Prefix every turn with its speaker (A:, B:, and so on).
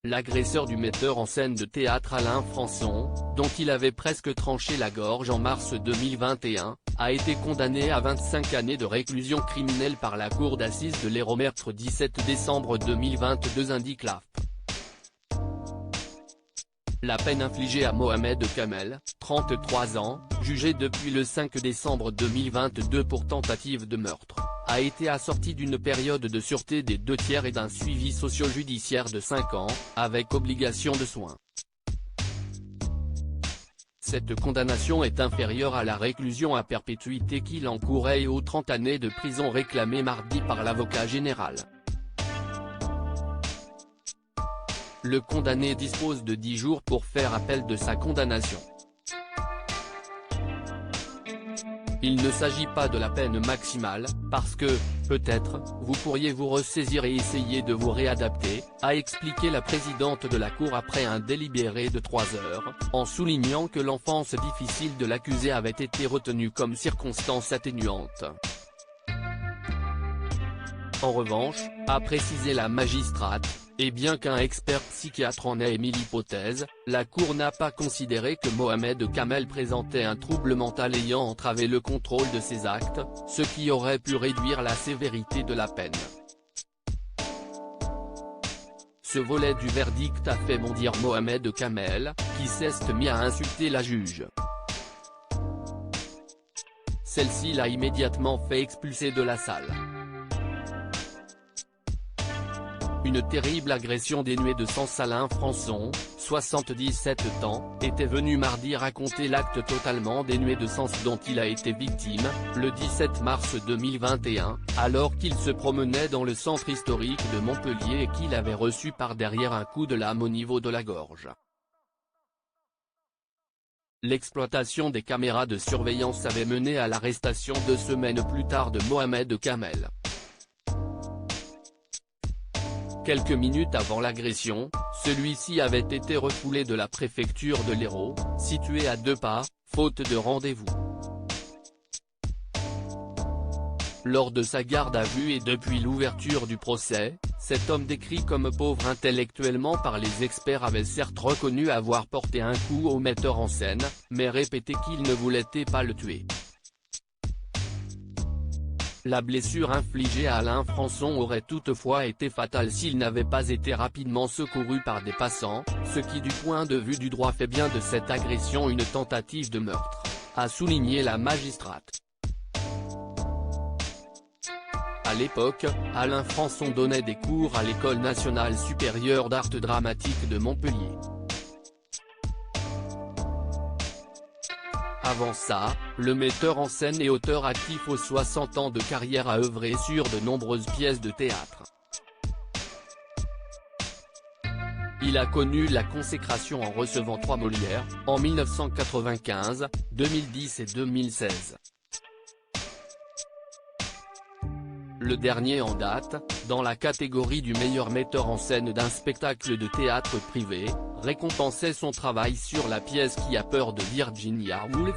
A: L'agresseur du metteur en scène de théâtre Alain Françon, dont il avait presque tranché la gorge en mars 2021, a été condamné à 25 années de réclusion criminelle par la cour d'assises de l'Hérault mercredi 17 décembre 2022, indique l'AFP. La peine infligée à Mohamed Kamel, 33 ans, jugé depuis le 5 décembre 2022 pour tentative de meurtre, a été assortie d'une période de sûreté des 2/3 et d'un suivi socio-judiciaire de 5 ans, avec obligation de soins. Cette condamnation est inférieure à la réclusion à perpétuité qu'il encourait et aux 30 années de prison réclamées mardi par l'avocat général. Le condamné dispose de 10 jours pour faire appel de sa condamnation. Il ne s'agit pas de la peine maximale, parce que, peut-être, vous pourriez vous ressaisir et essayer de vous réadapter, a expliqué la présidente de la Cour après un délibéré de 3 heures, en soulignant que l'enfance difficile de l'accusé avait été retenue comme circonstance atténuante. En revanche, a précisé la magistrate, et bien qu'un expert psychiatre en ait émis l'hypothèse, la Cour n'a pas considéré que Mohamed Kamel présentait un trouble mental ayant entravé le contrôle de ses actes, ce qui aurait pu réduire la sévérité de la peine. Ce volet du verdict a fait bondir Mohamed Kamel, qui s'est mis à insulter la juge. Celle-ci l'a immédiatement fait expulser de la salle. Une terrible agression dénuée de sens. Alain Françon, 77 ans, était venu mardi raconter l'acte totalement dénué de sens dont il a été victime, le 17 mars 2021, alors qu'il se promenait dans le centre historique de Montpellier et qu'il avait reçu par derrière un coup de lame au niveau de la gorge. L'exploitation des caméras de surveillance avait mené à l'arrestation 2 semaines plus tard de Mohamed Kamel. Quelques minutes avant l'agression, celui-ci avait été refoulé de la préfecture de l'Hérault, située à 2 pas, faute de rendez-vous. Lors de sa garde à vue et depuis l'ouverture du procès, cet homme décrit comme pauvre intellectuellement par les experts avait certes reconnu avoir porté un coup au metteur en scène, mais répétait qu'il ne voulait pas le tuer. La blessure infligée à Alain Françon aurait toutefois été fatale s'il n'avait pas été rapidement secouru par des passants, ce qui du point de vue du droit fait bien de cette agression une tentative de meurtre, a souligné la magistrate. À l'époque, Alain Françon donnait des cours à l'École nationale supérieure d'art dramatique de Montpellier. Avant ça, le metteur en scène et auteur actif aux 60 ans de carrière a œuvré sur de nombreuses pièces de théâtre. Il a connu la consécration en recevant 3 Molières, en 1995, 2010 et 2016. Le dernier en date, dans la catégorie du meilleur metteur en scène d'un spectacle de théâtre privé, récompensait son travail sur La pièce qui a peur de Virginia Woolf,